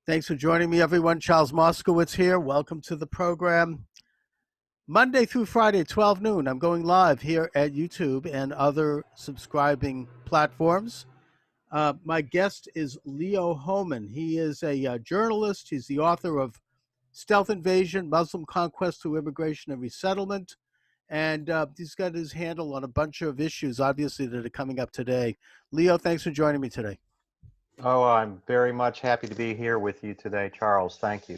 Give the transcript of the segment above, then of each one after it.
Thanks for joining me, everyone. Charles Moscowitz here. Welcome to the program. Monday through Friday, 12 noon, I'm going live here at YouTube and other subscribing platforms. My guest is Leo Hohmann. He is a journalist. He's the author of Stealth Invasion, Muslim Conquest Through Immigration and Resettlement. And he's got his handle on a bunch of issues, obviously, that are coming up today. Leo, thanks for joining me today. Oh, I'm very much happy to be here with you today, Charles. Thank you.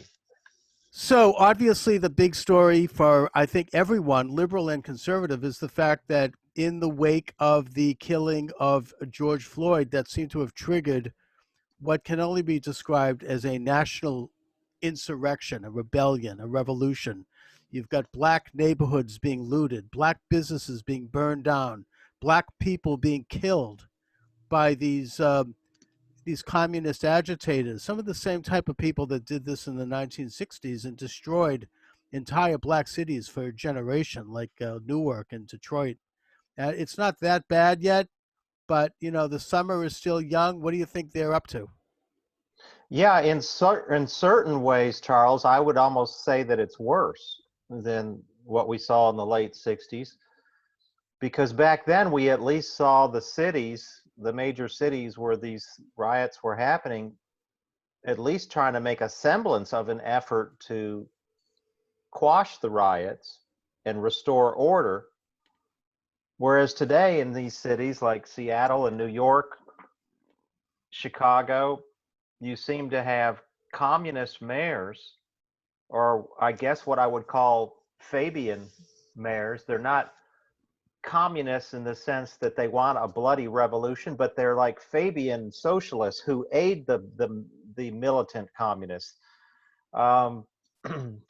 So obviously the big story for, I think, everyone, liberal and conservative, is the fact that in the wake of the killing of George Floyd, that seemed to have triggered what can only be described as a national insurrection, a rebellion, a revolution. You've got black neighborhoods being looted, black businesses being burned down, black people being killed by these communist agitators, some of the same type of people that did this in the 1960s and destroyed entire black cities for a generation, like Newark and Detroit. It's not that bad yet, but the summer is still young. What do you think they're up to? Yeah, in certain ways, Charles, I would almost say that it's worse than what we saw in the late 60s, because back then we at least saw the cities, the major cities where these riots were happening, at least trying to make a semblance of an effort to quash the riots and restore order. Whereas today in these cities like Seattle and New York, Chicago, you seem to have communist mayors, or I guess what I would call Fabian mayors. They're not communists in the sense that they want a bloody revolution, but they're like Fabian socialists who aid the militant communists. For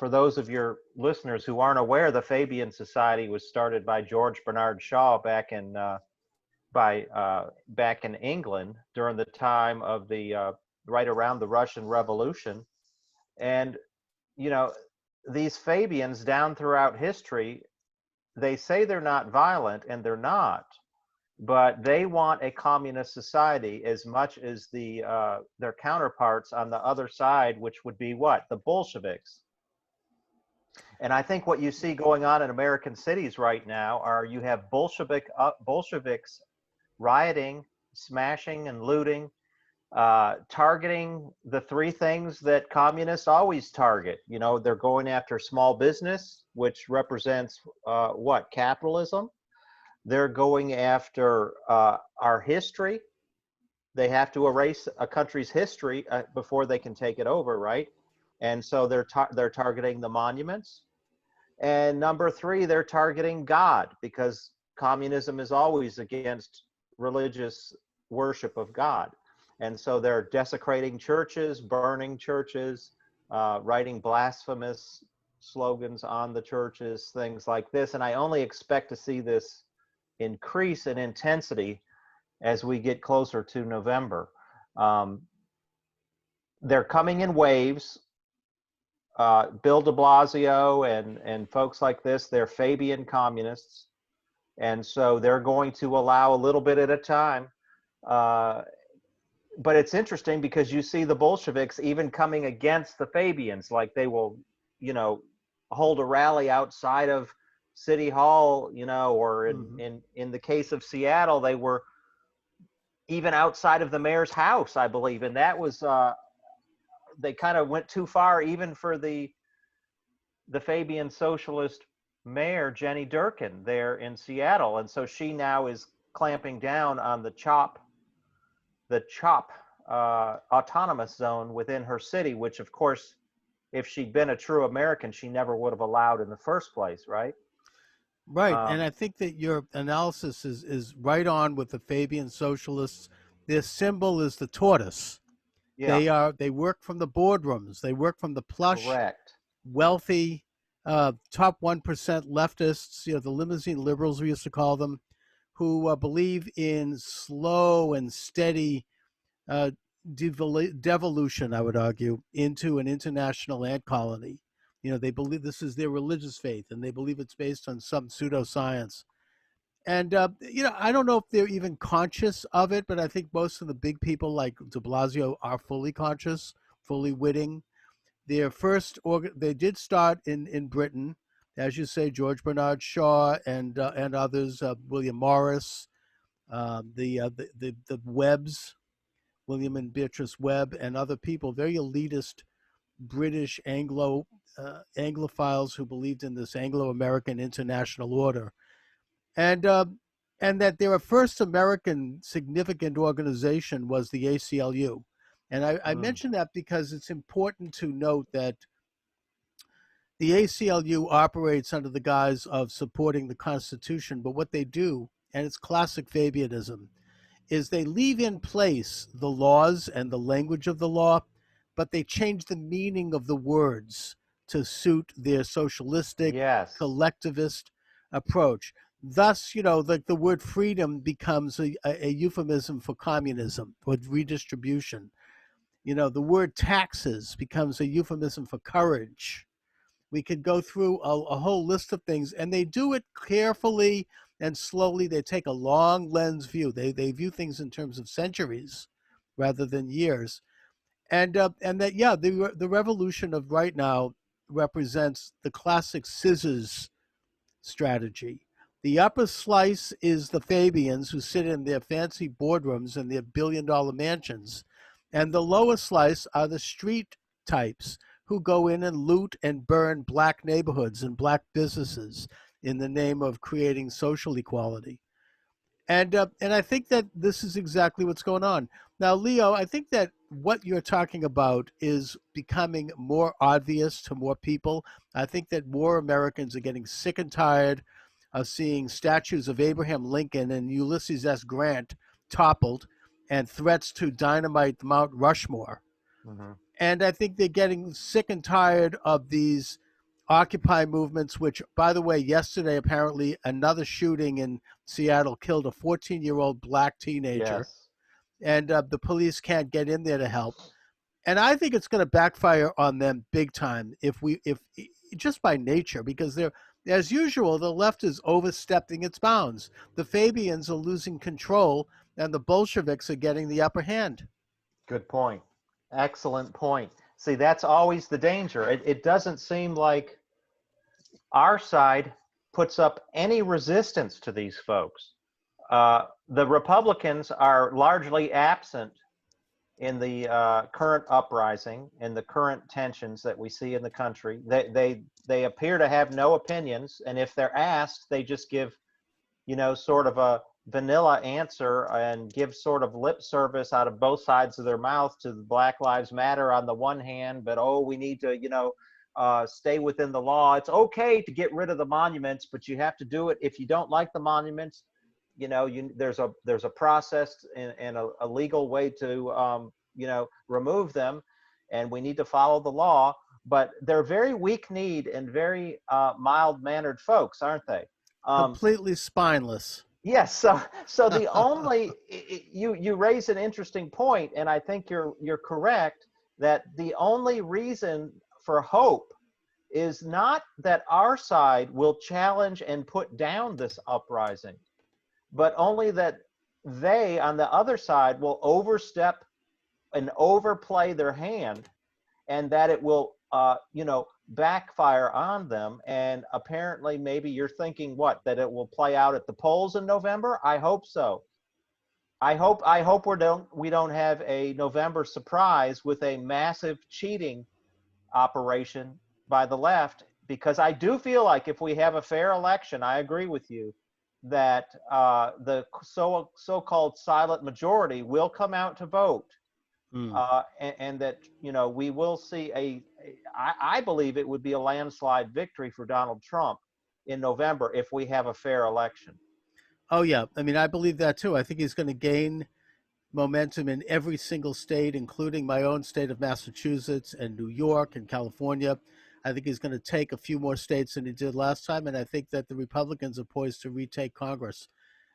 those of your listeners who aren't aware, the Fabian Society was started by George Bernard Shaw back in England during the time of the right around the Russian Revolution. And these Fabians down throughout history, they say they're not violent, and they're not, but they want a communist society as much as their counterparts on the other side, which would be what? The Bolsheviks. And I think what you see going on in American cities right now are you have Bolsheviks rioting, smashing, and looting, targeting the three things that communists always target. They're going after small business, which represents what? Capitalism. They're going after our history. They have to erase a country's history before they can take it over, right? And so they're targeting the monuments. And number three, they're targeting God, because communism is always against religious worship of God. And so they're desecrating churches, burning churches, writing blasphemous slogans on the churches, things like this. And I only expect to see this increase in intensity as we get closer to November. They're coming in waves. Bill de Blasio and folks like this, they're Fabian communists. And so they're going to allow a little bit at a time. But it's interesting because you see the Bolsheviks even coming against the Fabians, like they will, hold a rally outside of City Hall, or in the case of Seattle, they were even outside of the mayor's house, I believe. And that was, they kind of went too far even for the Fabian socialist mayor, Jenny Durkin, there in Seattle. And so she now is clamping down on the CHOP autonomous zone within her city, which of course, if she'd been a true American, she never would have allowed in the first place, right? Right. And I think that your analysis is right on with the Fabian socialists. Their symbol is the tortoise. Yeah. They work from the boardrooms. They work from the plush, Correct. wealthy, top 1% leftists, the limousine liberals, we used to call them, who believe in slow and steady devolution, I would argue, into an international ant colony. They believe this is their religious faith, and they believe it's based on some pseudoscience. And, I don't know if they're even conscious of it, but I think most of the big people like de Blasio are fully conscious fully witting. They did start in Britain, as you say, George Bernard Shaw and others, William Morris, the Webbs, William and Beatrice Webb, and other people, very elitist British Anglophiles who believed in this Anglo-American international order, and uh, and that their first American significant organization was the ACLU. And I Mm, mention that because it's important to note that the ACLU operates under the guise of supporting the Constitution, but what they do, and it's classic Fabianism, is they leave in place the laws and the language of the law, but they change the meaning of the words to suit their socialistic, yes. collectivist approach. Thus, like the word freedom becomes a euphemism for communism or redistribution. The word taxes becomes a euphemism for courage. We could go through a whole list of things, and they do it carefully and slowly. They take a long lens view. They view things in terms of centuries rather than years. And that, yeah, the revolution of right now represents the classic scissors strategy. The upper slice is the Fabians who sit in their fancy boardrooms and their billion-dollar mansions. And the lower slice are the street types who go in and loot and burn black neighborhoods and black businesses in the name of creating social equality. And I think that this is exactly what's going on. Now, Leo, I think that what you're talking about is becoming more obvious to more people. I think that more Americans are getting sick and tired of seeing statues of Abraham Lincoln and Ulysses S. Grant toppled and threats to dynamite Mount Rushmore. Hmm. And I think they're getting sick and tired of these Occupy movements, which, by the way, yesterday, apparently, another shooting in Seattle killed a 14-year-old black teenager, Yes. and the police can't get in there to help. And I think it's going to backfire on them big time if just by nature, because they're, as usual, the left is overstepping its bounds. The Fabians are losing control, and the Bolsheviks are getting the upper hand. Good point. Excellent point. See, that's always the danger. It doesn't seem like our side puts up any resistance to these folks. The Republicans are largely absent in the current uprising and the current tensions that we see in the country. They appear to have no opinions, and if they're asked, they just give, sort of a vanilla answer and give sort of lip service out of both sides of their mouth to the Black Lives Matter on the one hand, but oh, we need to, stay within the law. It's okay to get rid of the monuments, but you have to do it if you don't like the monuments. There's a process and a legal way to remove them, and we need to follow the law. But they're very weak-kneed and very mild-mannered folks, aren't they? Um, Completely spineless. Yes. So the only you raise an interesting point, and I think you're correct that the only reason for hope is not that our side will challenge and put down this uprising, but only that they on the other side will overstep and overplay their hand, and that it will backfire on them. And apparently maybe you're thinking that it will play out at the polls in November. I hope so. I hope we don't have a November surprise with a massive cheating operation by the left, because I do feel like if we have a fair election, I agree with you that the so-called silent majority will come out to vote, Mm. and that we will see I believe it would be a landslide victory for Donald Trump in November if we have a fair election. Oh yeah, I mean, I believe that too. I think he's going to gain momentum in every single state, including my own state of Massachusetts and New York and California. I think he's going to take a few more states than he did last time, and I think that the Republicans are poised to retake Congress.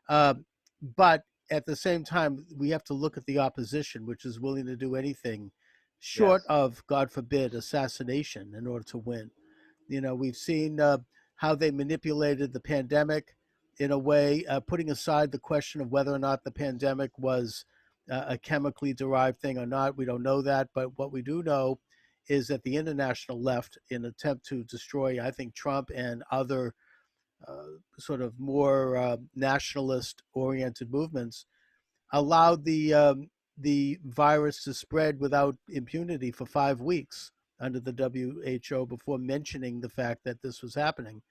But at the same time, we have to look at the opposition, which is willing to do anything short Yes. of, God forbid, assassination in order to win. We've seen how they manipulated the pandemic in a way, putting aside the question of whether or not the pandemic was a chemically derived thing or not. We don't know that, but what we do know is that the international left, in an attempt to destroy, I think, Trump and other sort of more nationalist-oriented movements, allowed the virus to spread without impunity for 5 weeks under the WHO before mentioning the fact that this was happening.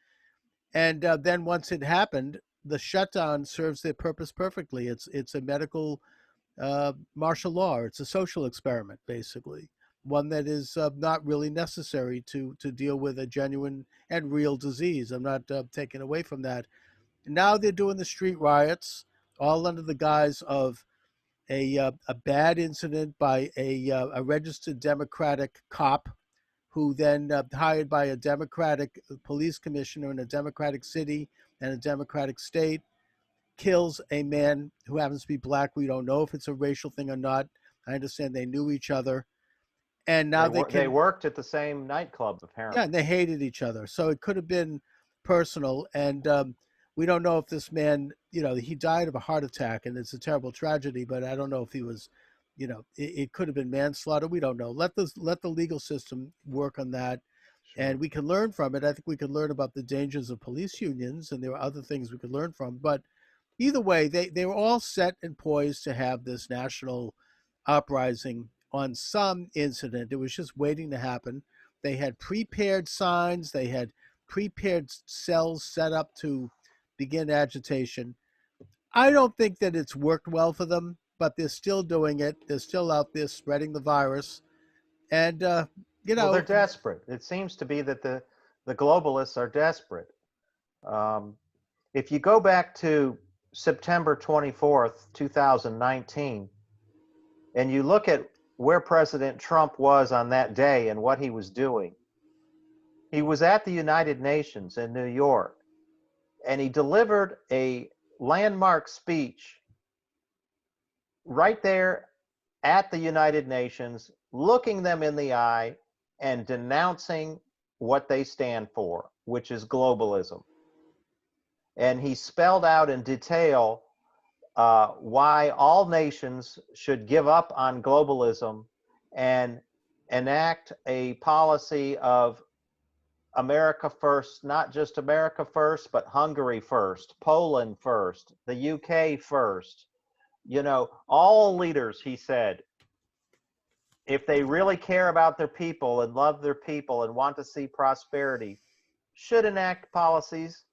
And then once it happened, the shutdown serves their purpose perfectly. It's a medical martial law. It's a social experiment, basically, one that is not really necessary to deal with a genuine and real disease. I'm not taking away from that. Now they're doing the street riots, all under the guise of a bad incident by a registered Democratic cop who then hired by a Democratic police commissioner in a Democratic city and a Democratic state, kills a man who happens to be black. We don't know if it's a racial thing or not. I understand they knew each other, and now They worked at the same nightclub yeah, apparently. and they hated each other. So it could have been personal, and we don't know if this man, he died of a heart attack, and it's a terrible tragedy. But I don't know if he was, it could have been manslaughter. We don't know. Let the legal system work on that, Sure. and we can learn from it. I think we can learn about the dangers of police unions, and there are other things we could learn from. But either way, they were all set and poised to have this national uprising on some incident. It was just waiting to happen. They had prepared signs, they had prepared cells set up to begin agitation. I don't think that it's worked well for them, but they're still doing it. They're still out there spreading the virus. And, you Well, they're know, desperate. It seems to be that the globalists are desperate. Um, if you go back to September 24th, 2019, and you look at where President Trump was on that day and what he was doing, he was at the United Nations in New York, and he delivered a landmark speech right there at the United Nations, looking them in the eye and denouncing what they stand for, which is globalism. And he spelled out in detail why all nations should give up on globalism and enact a policy of America first, not just America first, but Hungary first, Poland first, the UK first. All leaders, he said, if they really care about their people and love their people and want to see prosperity, should enact policies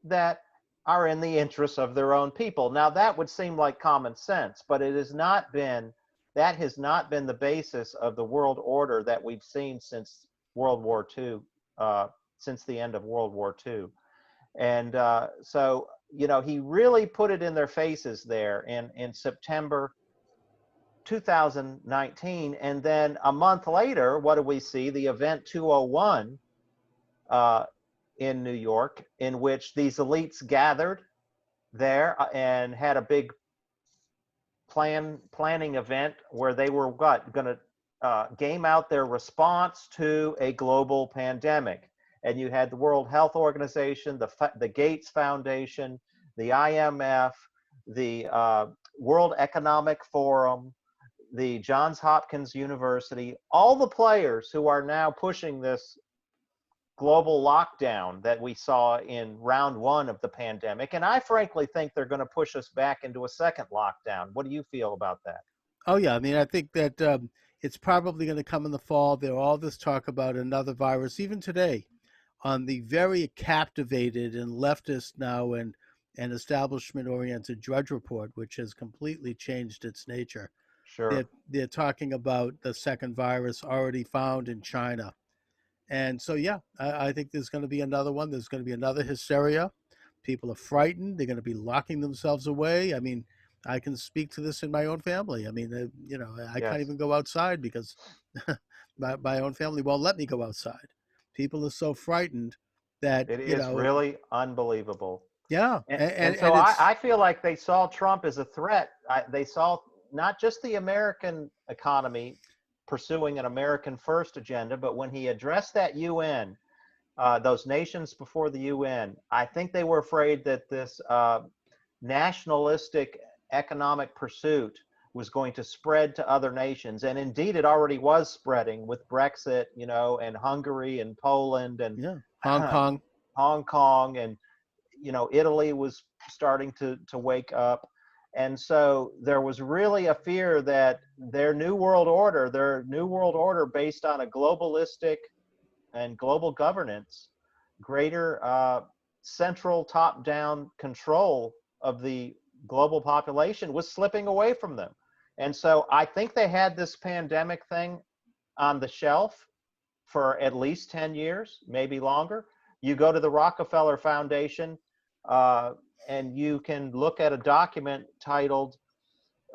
that are in the interests of their own people. Now, that would seem like common sense, but that has not been the basis of the world order that we've seen since World War II, since the end of World War II. And so, he really put it in their faces there in September 2019. And then a month later, what do we see? The Event 201 in New York, in which these elites gathered there and had a big planning event where they were going to game out their response to a global pandemic. And you had the World Health Organization, the Gates Foundation, the IMF, the World Economic Forum, the Johns Hopkins University, all the players who are now pushing this global lockdown that we saw in round one of the pandemic. And I frankly think they're going to push us back into a second lockdown. What do you feel about that? oh yeah, I mean, I think that it's probably going to come in the fall. There all this talk about another virus, even today, on the very captivated and leftist now and establishment-oriented Drudge Report, which has completely changed its nature. Sure. They're talking about the second virus already found in China. And so, yeah, I think there's going to be another one. There's going to be another hysteria. People are frightened. They're going to be locking themselves away. I mean, I can speak to this in my own family. I mean, I can't Yes. even go outside because my own family won't let me go outside. People are so frightened that, It is really unbelievable. yeah, And so and I it's, feel like they saw Trump as a threat. They saw not just the American economy pursuing an American first agenda, but when he addressed that UN, those nations before the UN, I think they were afraid that this nationalistic economic pursuit was going to spread to other nations. And indeed, it already was spreading with Brexit, and Hungary and Poland and Yeah. Hong Kong. Hong Kong, and Italy was starting to wake up. And so there was really a fear that their new world order based on a globalistic and global governance, greater central top-down control of the global population was slipping away from them. And so I think they had this pandemic thing on the shelf for at least 10 years, maybe longer. You go to the Rockefeller Foundation, and you can look at a document titled,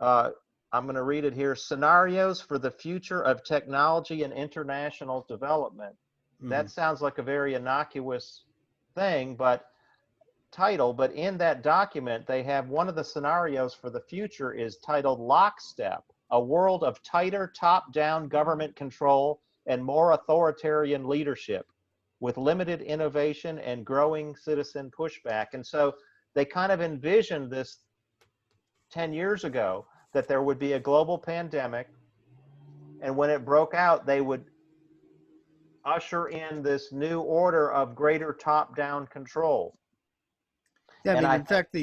I'm going to read it here, Scenarios for the Future of Technology and International Development. That sounds like a very innocuous thing, but in that document, they have one of the scenarios for the future is titled Lockstep, a world of tighter top-down government control and more authoritarian leadership with limited innovation and growing citizen pushback. And so they kind of envisioned this 10 years ago, that there would be a global pandemic, and when it broke out, they would usher in this new order of greater top-down control. Yeah, And in fact,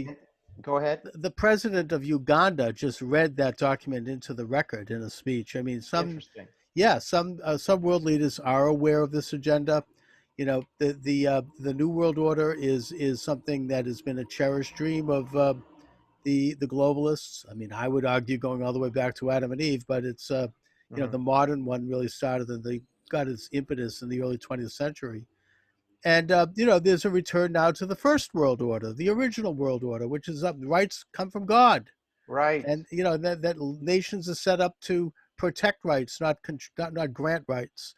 go ahead. The president of Uganda just read that document into the record in a speech. Interesting. Yeah, some world leaders are aware of this agenda. The New World Order is something that has been a cherished dream of the globalists. I would argue going all the way back to Adam and Eve, but it's the modern one really started and they got its impetus in the early 20th century. And there's a return now to the first world order, the original world order, which is rights come from God. Right. And that nations are set up to protect rights, not grant rights.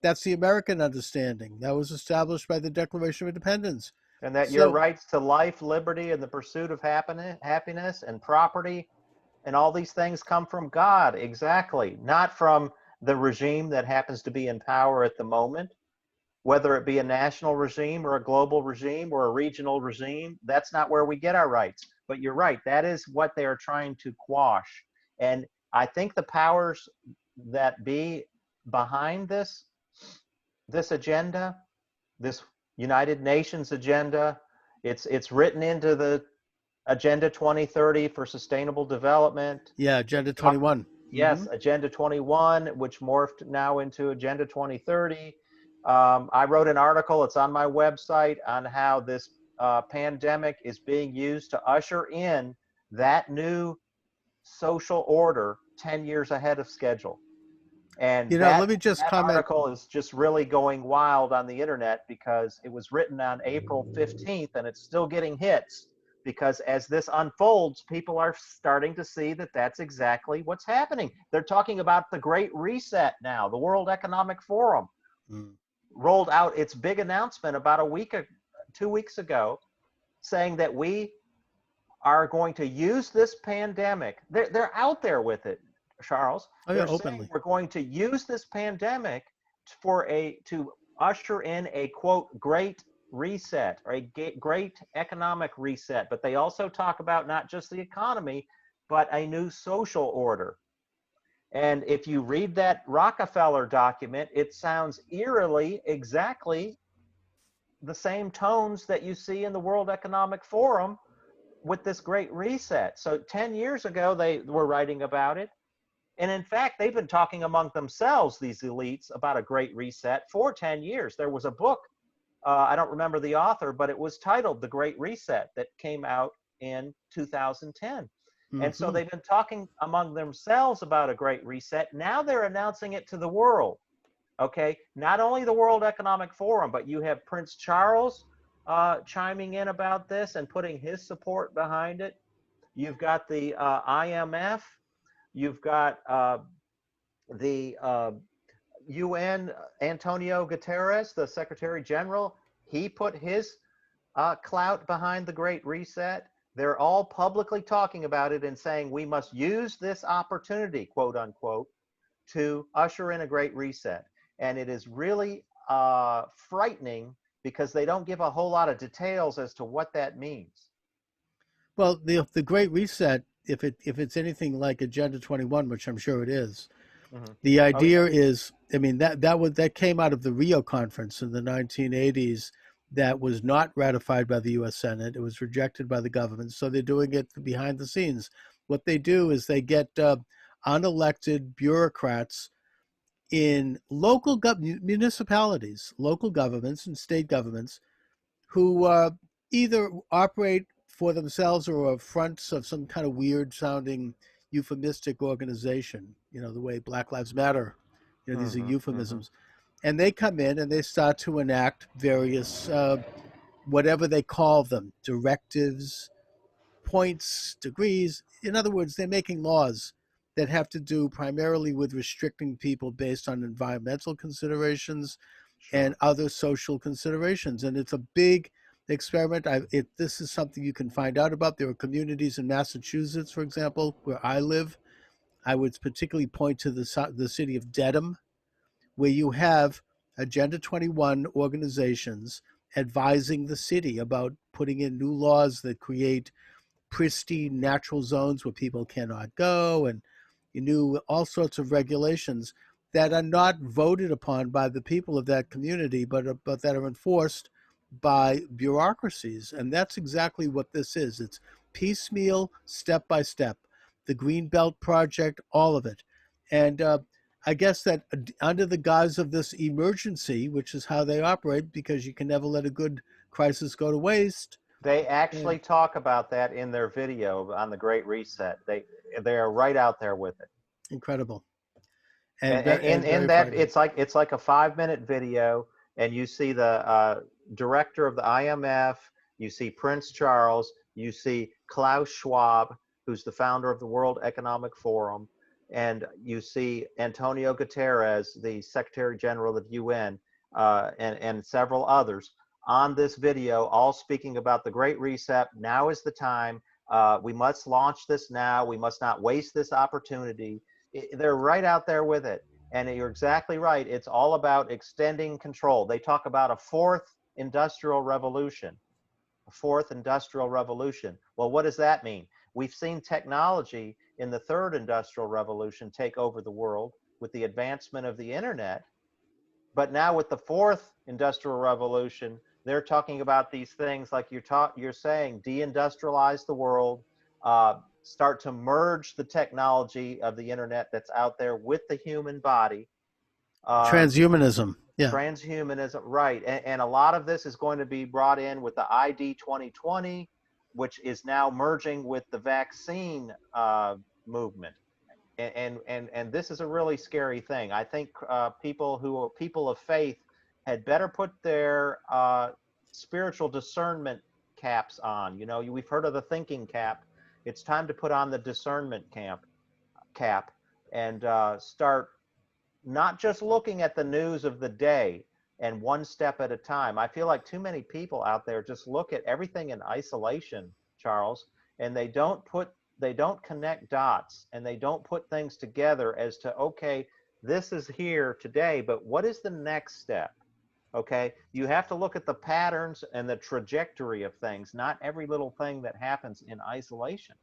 That's the American understanding that was established by the Declaration of Independence. And that your rights to life, liberty, and the pursuit of happiness and property and all these things come from God. Exactly. Not from the regime that happens to be in power at the moment, whether it be a national regime or a global regime or a regional regime. That's not where we get our rights. But you're right. That is what they are trying to quash. And I think the powers that be behind this agenda, this United Nations agenda, it's written into the Agenda 2030 for Sustainable Development. Yeah, Agenda 21. Yes, Agenda 21, which morphed now into Agenda 2030. I wrote an article, it's on my website, on how this pandemic is being used to usher in that new social order 10 years ahead of schedule. And let me just comment. Article is just really going wild on the internet because it was written on April 15th and it's still getting hits because as this unfolds, people are starting to see that that's exactly what's happening. They're talking about the Great Reset now. The World Economic Forum rolled out its big announcement about 2 weeks ago saying that we are going to use this pandemic. They're out there with it, Charles. They're openly. We're going to use this pandemic to usher in a quote great reset or a great economic reset. But they also talk about not just the economy, but a new social order. And if you read that Rockefeller document, it sounds eerily exactly the same tones that you see in the World Economic Forum with this great reset. So 10 years ago, they were writing about it. And in fact, they've been talking among themselves, these elites, about a great reset for 10 years. There was a book, I don't remember the author, but it was titled The Great Reset that came out in 2010. And so they've been talking among themselves about a great reset. Now they're announcing it to the world. Okay, not only the World Economic Forum, but you have Prince Charles chiming in about this and putting his support behind it. You've got the IMF. You've got the UN, Antonio Guterres, the Secretary General. He put his clout behind the Great Reset. They're all publicly talking about it and saying we must use this opportunity, quote unquote, to usher in a Great Reset. And it is really frightening because they don't give a whole lot of details as to what that means. Well, the Great Reset if it's anything like Agenda 21, which I'm sure it is, Hmm. the Oh yeah. idea is, I mean, that came out of the Rio Conference in the 1980s. That was not ratified by the U.S. Senate. It was rejected by the government. So they're doing it behind the scenes. What they do is they get unelected bureaucrats in municipalities, local governments, and state governments who either operate for themselves or are fronts of some kind of weird sounding euphemistic organization, the way Black Lives Matter, these are Hmm. Hmm. euphemisms. And they come in and they start to enact various, whatever they call them, directives, points, degrees. In other words, they're making laws that have to do primarily with restricting people based on environmental considerations and Sure. other social considerations. And it's a big experiment. This is something you can find out about. There are communities in Massachusetts, for example, where I live. I would particularly point to the city of Dedham, where you have Agenda 21 organizations advising the city about putting in new laws that create pristine natural zones where people cannot go, and you knew all sorts of regulations that are not voted upon by the people of that community, but that are enforced by bureaucracies. And that's exactly what this is. It's piecemeal, step by step. The Green Belt Project, all of it. And I guess that under the guise of this emergency, which is how they operate, because you can never let a good crisis go to waste. They And actually talk about that in their video on the Great Reset. They are right out there with it. incredible. And And in very that, frightening. it's like a 5 minute video, and you see the director of the IMF, you see Prince Charles, you see Klaus Schwab, who's the founder of the World Economic Forum, and you see Antonio Guterres, the Secretary General of UN, and several others on this video, all speaking about the Great Reset. Now is the time. We must launch this now. We must not waste this opportunity. They're right out there with it. And you're exactly right. It's all about extending control. They talk about a fourth industrial revolution, a fourth industrial revolution. Well, what does that mean? We've seen technology in the third industrial revolution take over the world with the advancement of the internet. But now with the fourth industrial revolution, they're talking about these things like you're saying, deindustrialize the world, start to merge the technology of the internet that's out there with the human body. Um, Transhumanism. Yeah. Transhumanism, right. And a lot of this is going to be brought in with the ID 2020, which is now merging with the vaccine movement. And this is a really scary thing. I think people who are people of faith had better put their spiritual discernment caps on. We've heard of the thinking cap. It's time to put on the discernment cap and start not just looking at the news of the day and one step at a time. I feel like too many people out there just look at everything in isolation, Charles, and they don't connect dots, and they don't put things together as to, okay, this is here today, but what is the next step? Okay, you have to look at the patterns and the trajectory of things, not every little thing that happens in isolation.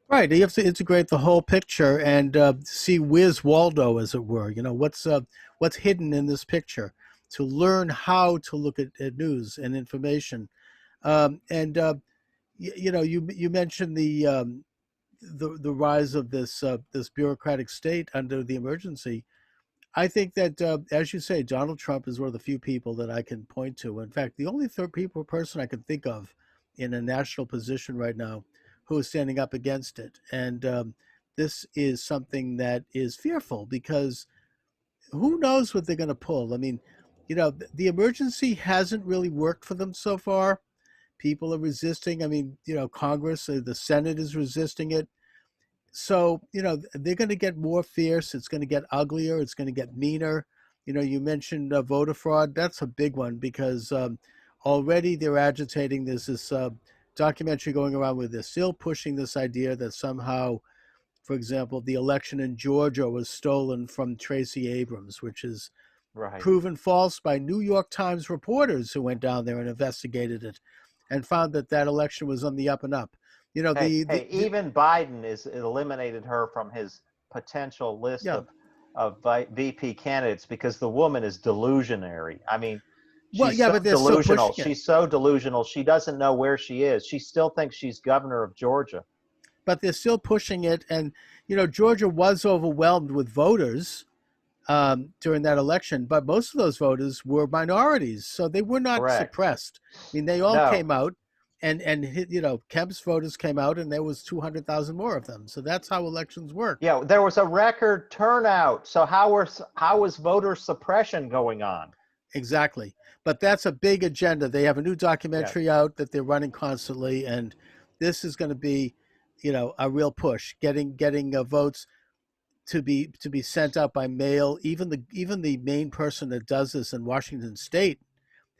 Right. You have to integrate the whole picture and see where's Waldo, as it were. What's hidden in this picture, to learn how to look at news and information. And you mentioned the rise of this bureaucratic state under the emergency. I think that, as you say, Donald Trump is one of the few people that I can point to. In fact, the only person I can think of in a national position right now who is standing up against it. And this is something that is fearful, because who knows what they're going to pull. I mean, the emergency hasn't really worked for them so far. People are resisting. I mean, Congress, the Senate is resisting it. So they're going to get more fierce. It's going to get uglier. It's going to get meaner. You mentioned voter fraud. That's a big one, because already they're agitating. There's this documentary going around where they're still pushing this idea that somehow, for example, the election in Georgia was stolen from Tracy Abrams, which is Right. proven false by New York Times reporters who went down there and investigated it and found that election was on the up and up. You know, Hey, even Biden is eliminated her from his potential list yeah. of VP candidates because the woman is delusionary. I mean, Well, she's yeah, so but they're still delusional. pushing it. She's so delusional. She doesn't know where she is. She still thinks she's governor of Georgia. But they're still pushing it. And, you know, Georgia was overwhelmed with voters during that election, but most of those voters were minorities. So they were not Correct. suppressed. I mean, they all No. came out. And you know, Kemp's voters came out, and there was 200,000 more of them. So that's how elections work. Yeah, there was a record turnout. So how was voter suppression going on? Exactly. But that's a big agenda. They have a new Yes. documentary out that they're running constantly, and this is going to be, you know, a real push, getting votes to be sent out by mail. Even the main person that does this in Washington State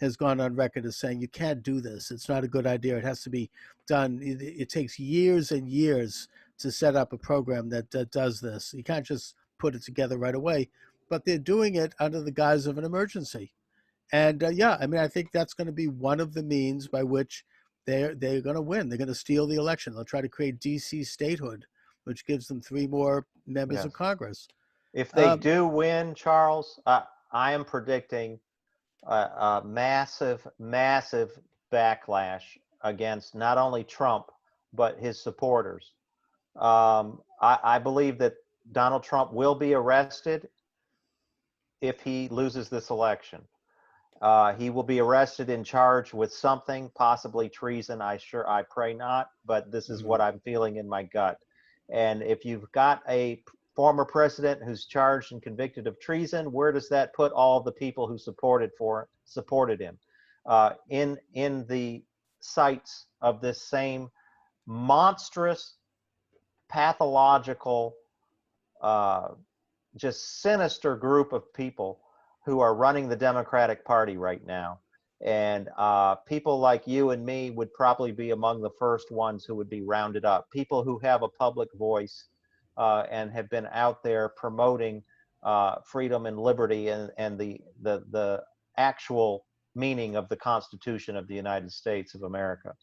has gone on record as saying you can't do this. It's not a good idea. It has to be done. It takes years and years to set up a program that does this. You can't just put it together right away. But they're doing it under the guise of an emergency. And yeah, I mean, I think that's going to be one of the means by which they're going to win. They're going to steal the election. They'll try to create DC statehood, which gives them 3 more members of Yes. Congress. If they Um, do win, Charles, I am predicting a massive, massive backlash against not only Trump but his supporters. I believe that Donald Trump will be arrested if he loses this election. He will be arrested and charged with something, possibly treason. I pray not, but this is what I'm feeling in my gut. And if you've got a former president who's charged and convicted of treason, where does that put all the people who supported him? In the sights of this same monstrous, pathological, uh, just sinister group of people who are running the Democratic Party right now. And people like you and me would probably be among the first ones who would be rounded up. People who have a public voice and have been out there promoting freedom and liberty and the actual meaning of the Constitution of the United States of America.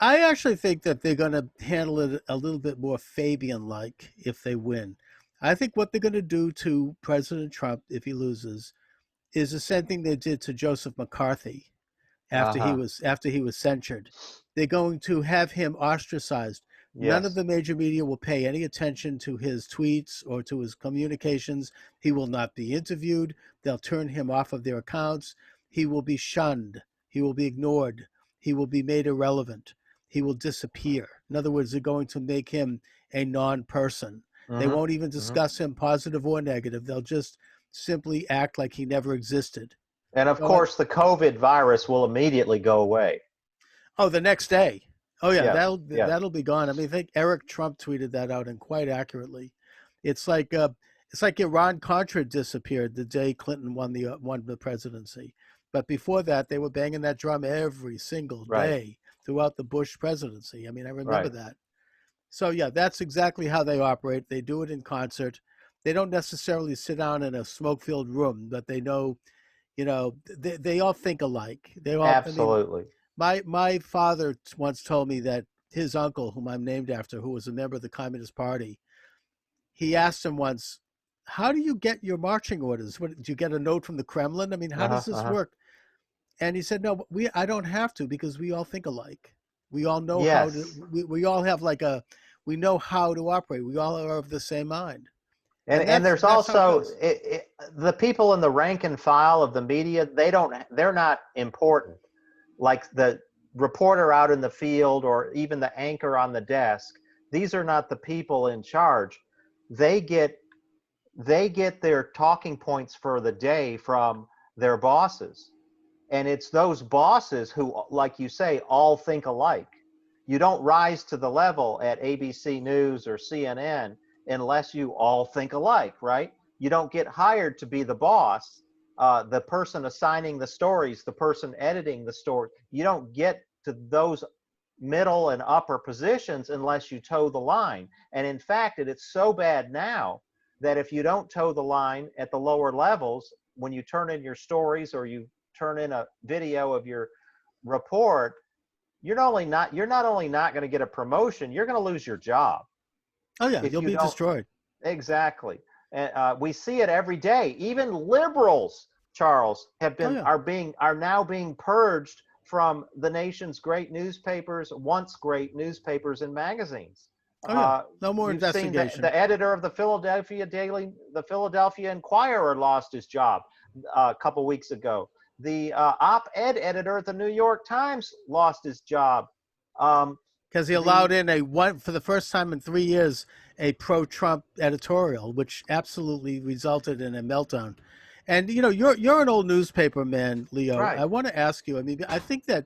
I actually think that they're going to handle it a little bit more Fabian like if they win. I think what they're going to do to President Trump if he loses is the same thing they did to Joseph McCarthy Uh-huh. after he was censured. They're going to have him ostracized. None of Yes. the major media will pay any attention to his tweets or to his communications. He will not be interviewed. They'll turn him off of their accounts. He will be shunned. He will be ignored. He will be made irrelevant. He will disappear. In other words, they're going to make him a non-person. They Mm-hmm. won't even Mm-hmm. discuss him positive or negative. They'll just simply act like he never existed. And of So course, the COVID virus will immediately go away. oh, the next day. Oh yeah, Yes. Yes. that'll be gone. I mean, I think Eric Trump tweeted that out and quite accurately. It's like Iran Contra disappeared the day Clinton won the presidency. But before that, they were banging that drum every single Right. day throughout the Bush presidency. I mean, I remember Right. that. So yeah, that's exactly how they operate. They do it in concert. They don't necessarily sit down in a smoke-filled room, but they know, you know, they all think alike. They all, I mean, Absolutely. my father once told me that his uncle, whom I'm named after, who was a member of the Communist Party, he asked him once, "How do you get your marching orders? What, do you get a note from the Kremlin? I mean, how Uh-huh. does this Uh-huh. work?" And he said, "No, I don't have to because we all think alike. We all know how to. Yes. We all have we know how to operate. We all are of the same mind, And and and there's that's how it also goes." the people in the rank and file of the media, they're not important. Like the reporter out in the field or even the anchor on the desk, these are not the people in charge. They get they get their talking points for the day from their bosses. And it's those bosses who, like you say, all think alike. You don't rise to the level at ABC News or CNN unless you all think alike, right? You don't get hired to be the boss, the person assigning the stories, the person editing the story. You don't get to those middle and upper positions unless you toe the line. And in fact, it's so bad now that if you don't toe the line at the lower levels, when you turn in your stories or you turn in a video of your report, you're not only not going to get a promotion, you're going to lose your job Oh yeah, if you'll you be don't. destroyed. Exactly. And we see it every day. Even liberals, Charles, Oh yeah. are now being purged from the nation's great newspapers, once great newspapers and magazines. Oh yeah. No more You've seen investigation. the editor of the Philadelphia Inquirer lost his job a couple weeks ago. The op-ed editor at the New York Times lost his job. Um, Because he allowed the in a one for the first time in 3 years a pro-Trump editorial, which absolutely resulted in a meltdown. And you're an old newspaper man, Leo. Right, I want to ask you. I mean, I think that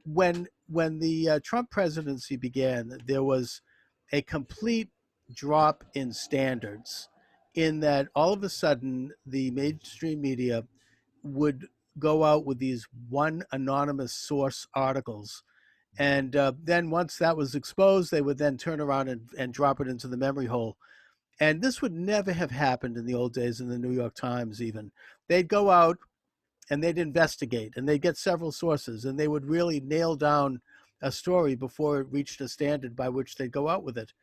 when the Trump presidency began, there was a complete drop in standards, in that all of a sudden the mainstream media would go out with these one anonymous source articles, and then once that was exposed, they would then turn around and drop it into the memory hole. And this would never have happened in the old days in the New York Times. Even they'd go out and they'd investigate, and they'd get several sources, and they would really nail down a story before it reached a standard by which they'd go out with it.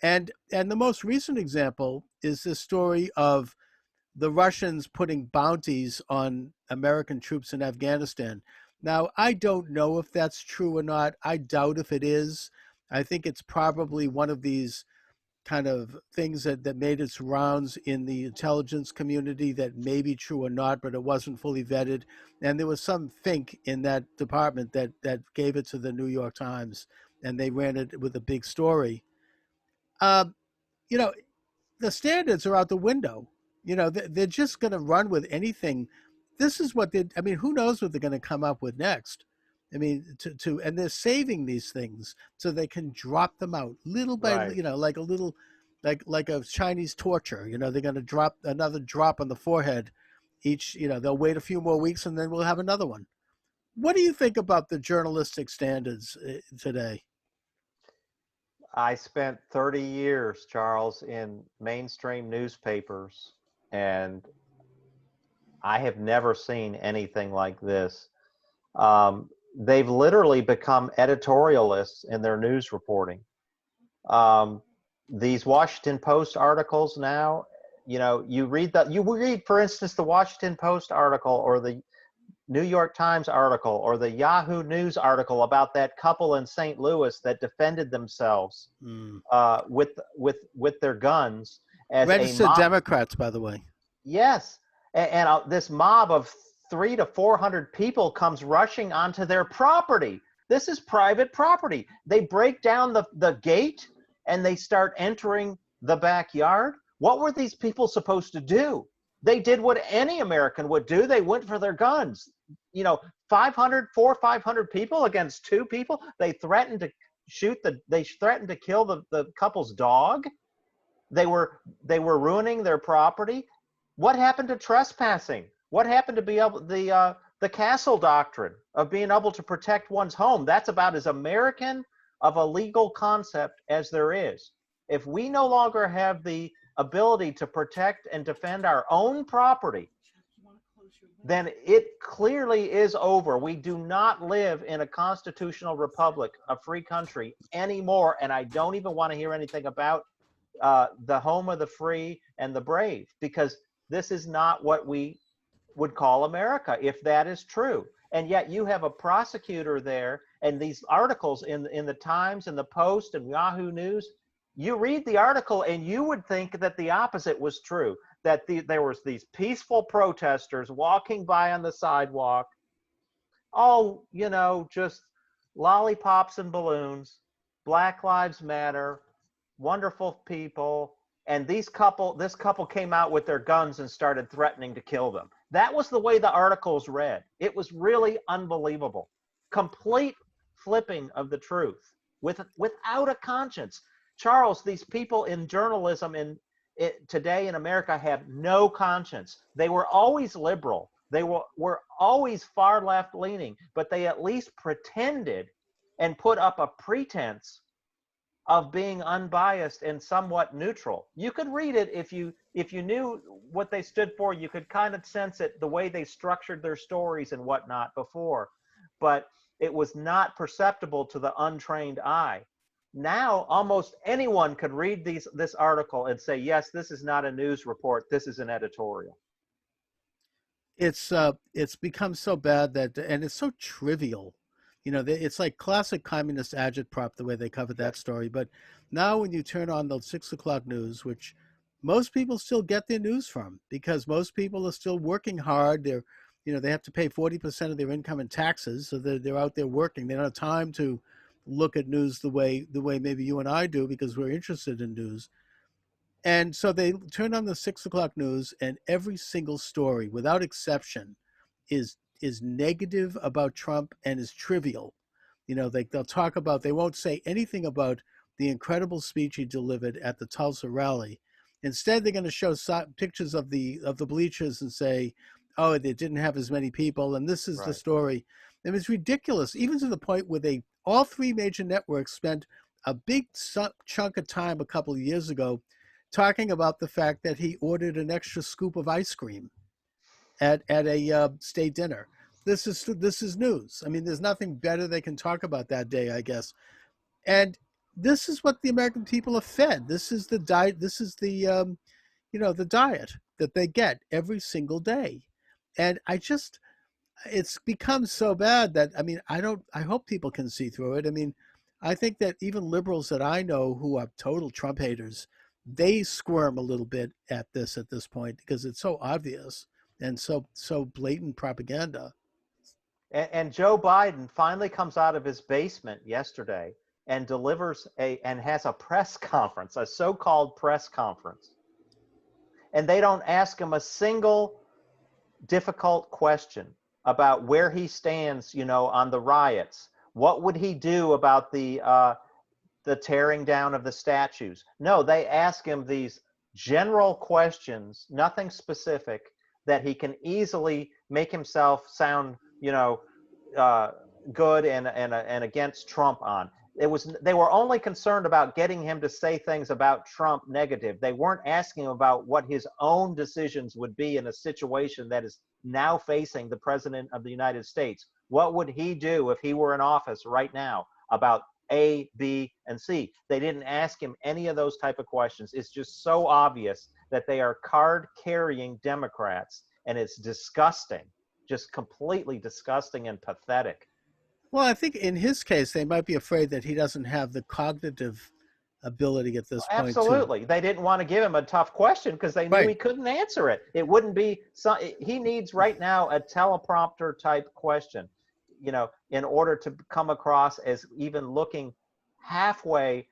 And the most recent example is this story of the Russians putting bounties on American troops in Afghanistan. Now, I don't know if that's true or not. I doubt if it is. I think it's probably one of these kind of things that made its rounds in the intelligence community that may be true or not, but it wasn't fully vetted. And there was some think in that department that gave it to the New York Times, and they ran it with a big story. Um, you know, the standards are out the window. They're just going to run with anything. This is what I mean, who knows what they're going to come up with next? I mean, and they're saving these things so they can drop them out little by, right. like a little, like a Chinese torture. They're going to drop another drop on the forehead each. They'll wait a few more weeks and then we'll have another one. What do you think about the journalistic standards today? I spent 30 years, Charles, in mainstream newspapers, and I have never seen anything like this. They've literally become editorialists in their news reporting. Um, these Washington Post articles now, you read, for instance, the Washington Post article or the New York Times article or the Yahoo News article about that couple in St. Louis that defended themselves Mm. with their guns as a Registered mob. Democrats, by the way. Yes, and this mob of 300 to 400 people comes rushing onto their property. This is private property. They break down the gate and they start entering the backyard. What were these people supposed to do? They did what any American would do. They went for their guns. 500 people against two people. They threatened to they threatened to kill the couple's dog. They were ruining their property. What happened to trespassing? What happened to be able the castle doctrine of being able to protect one's home? That's about as American of a legal concept as there is. If we no longer have the ability to protect and defend our own property, then it clearly is over. We do not live in a constitutional republic, a free country anymore. And I don't even want to hear anything about the home of the free and the brave, because this is not what we would call America, if that is true. And yet you have a prosecutor there, and these articles in the Times and the Post and Yahoo News, you read the article and you would think that the opposite was true, that there was these peaceful protesters walking by on the sidewalk, all, just lollipops and balloons, Black Lives Matter, wonderful people, and this couple came out with their guns and started threatening to kill them. That was the way the articles read. It was really unbelievable. Complete flipping of the truth without a conscience. Charles, these people in journalism today in America have no conscience. They were always liberal. They were always far left leaning, but they at least pretended and put up a pretense of being unbiased and somewhat neutral. You could read it if you knew what they stood for. You could kind of sense it, the way they structured their stories and whatnot before. But it was not perceptible to the untrained eye. Now, almost anyone could read this article and say, yes, this is not a news report, this is an editorial. It's become so bad that, and it's so trivial. It's like classic communist agitprop the way they covered that Yes. story. But now when you turn on the 6 o'clock news, which most people still get their news from, because most people are still working hard. They have to pay 40% of their income in taxes, so they're out there working. They don't have time to look at news the way maybe you and I do, because we're interested in news. And so they turn on the 6 o'clock news, and every single story, without exception, is negative about Trump and is trivial. They'll talk about, they won't say anything about the incredible speech he delivered at the Tulsa rally. Instead, they're going to show pictures of the bleachers and say, oh, they didn't have as many people, and this is the Right. story. And it's ridiculous, even to the point where all three major networks spent a big chunk of time a couple of years ago talking about the fact that he ordered an extra scoop of ice cream at a state dinner. This is news. I mean, there's nothing better they can talk about that day, I guess. And this is what the American people are fed. This is the diet. This is the diet that they get every single day. And it's become so bad that, I mean, I hope people can see through it. I mean, I think that even liberals that I know who are total Trump haters, they squirm a little bit at this point, because it's so obvious and so blatant propaganda. And Joe Biden finally comes out of his basement yesterday and has a press conference, a so-called press conference. And they don't ask him a single difficult question about where he stands, on the riots. What would he do about the tearing down of the statues? No, they ask him these general questions, nothing specific, that he can easily make himself sound, good and against Trump on. They were only concerned about getting him to say things about Trump negative. They weren't asking him about what his own decisions would be in a situation that is now facing the president of the United States. What would he do if he were in office right now about A, B, and C? They didn't ask him any of those type of questions. It's just so obvious that they are card-carrying Democrats, and it's disgusting, just completely disgusting and pathetic. Well, I think in his case, they might be afraid that he doesn't have the cognitive ability at this point to. Absolutely. They didn't want to give him a tough question because they knew Right. he couldn't answer it. It wouldn't be, he needs right now a teleprompter type question, in order to come across as even looking halfway,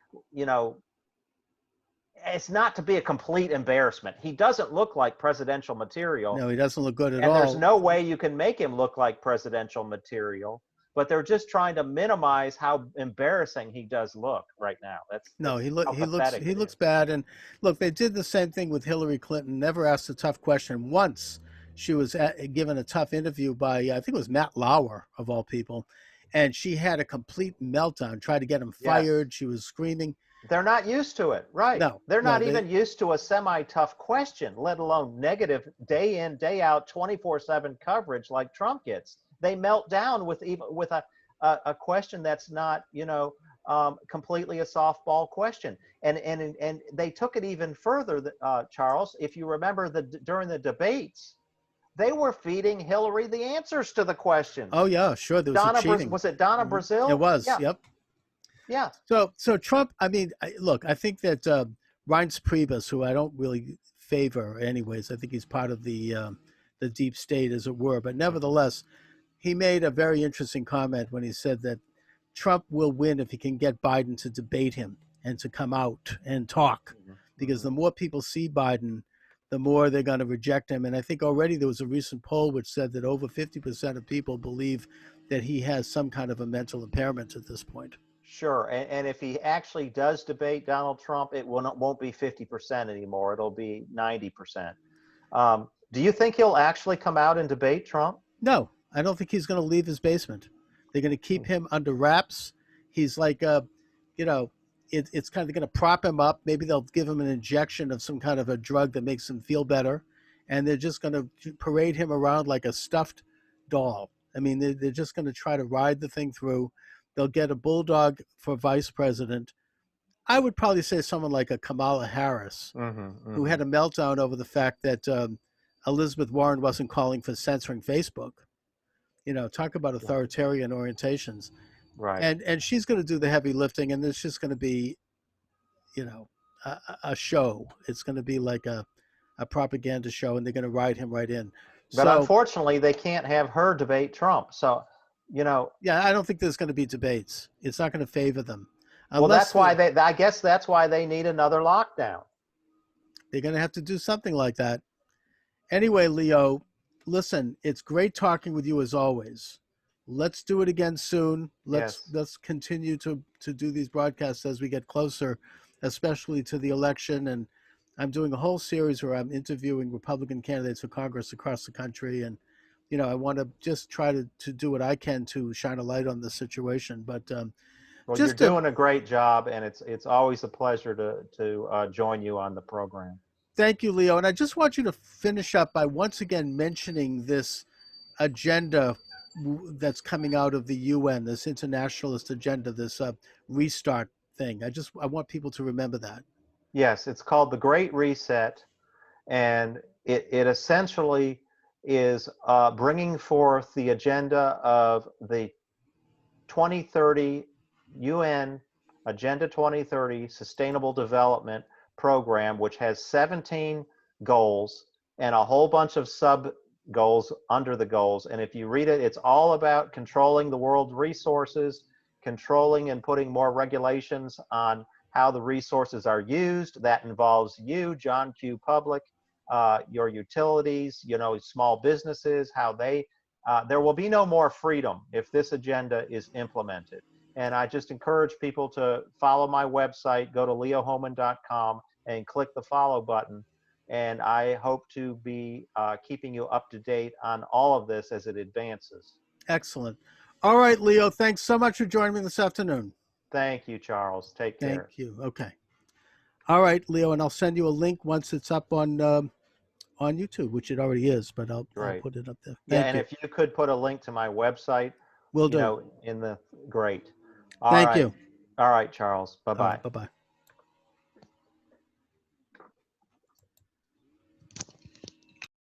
it's not to be a complete embarrassment. He doesn't look like presidential material. No, he doesn't look good at And all. there's no way you can make him look like presidential material. But they're just trying to minimize how embarrassing he does look right now. No, he looks bad. And look, they did the same thing with Hillary Clinton. Never asked a tough question. Once she was given a tough interview by, I think it was Matt Lauer of all people, and she had a complete meltdown. Tried to get him fired. Yes. She was screaming. They're not used to it, right? No, they're not even used to a semi-tough question, let alone negative day in, day out, 24/7 coverage like Trump gets. They melt down with a question that's not, completely a softball question. And they took it even further, Charles. If you remember during the debates, they were feeding Hillary the answers to the questions. Oh yeah, sure. There was cheating. Was it Donna Brazile? It was. Yeah. Yep. Yeah. So Trump. I mean, look. I think that Reince Priebus, who I don't really favor, anyways. I think he's part of the deep state, as it were. But nevertheless, he made a very interesting comment when he said that Trump will win if he can get Biden to debate him and to come out and talk, because the more people see Biden, the more they're going to reject him. And I think already there was a recent poll which said that over 50% of people believe that he has some kind of a mental impairment at this point. Sure. And if he actually does debate Donald Trump, it won't be 50% anymore. It'll be 90%. Do you think he'll actually come out and debate Trump? No. I don't think he's going to leave his basement. They're going to keep him under wraps. He's like, it's kind of going to prop him up. Maybe they'll give him an injection of some kind of a drug that makes him feel better. And they're just going to parade him around like a stuffed doll. I mean, they're just going to try to ride the thing through. They'll get a bulldog for vice president. I would probably say someone like a Kamala Harris, who had a meltdown over the fact that Elizabeth Warren wasn't calling for censoring Facebook. Talk about authoritarian orientations. Right. And she's going to do the heavy lifting, and it's just going to be, a show. It's going to be like a propaganda show, and they're going to ride him right in. But So, unfortunately, they can't have her debate Trump. So, yeah, I don't think there's going to be debates. It's not going to favor them. Well, that's why I guess that's why they need another lockdown. They're going to have to do something like that. Anyway, Leo, listen, it's great talking with you as always. Let's do it again soon. Let's continue to do these broadcasts as we get closer, especially to the election. And I'm doing a whole series where I'm interviewing Republican candidates for Congress across the country. And, I want to just try to do what I can to shine a light on the situation. But well, you're doing a great job, and it's always a pleasure to join you on the program. Thank you, Leo. And I just want you to finish up by once again mentioning this agenda that's coming out of the UN, this internationalist agenda, this restart thing. I want people to remember that. Yes, it's called the Great Reset, and it essentially is bringing forth the agenda of the 2030 UN Agenda 2030 Sustainable Development Program, which has 17 goals and a whole bunch of sub goals under the goals. And if you read it, it's all about controlling the world's resources, controlling and putting more regulations on how the resources are used. That involves you, John Q. Public, your utilities, small businesses, how they, there will be no more freedom if this agenda is implemented. And I just encourage people to follow my website, go to leohohmann.com and click the follow button. And I hope to be keeping you up to date on all of this as it advances. Excellent. All right, Leo, thanks so much for joining me this afternoon. Thank you, Charles. Take care. Thank you. Okay. All right, Leo, and I'll send you a link once it's up on YouTube, which it already is, but I'll put it up there. Thank you. If you could put a link to my website, will do. In the great. Thank you. All right, Charles. Bye-bye. Bye-bye.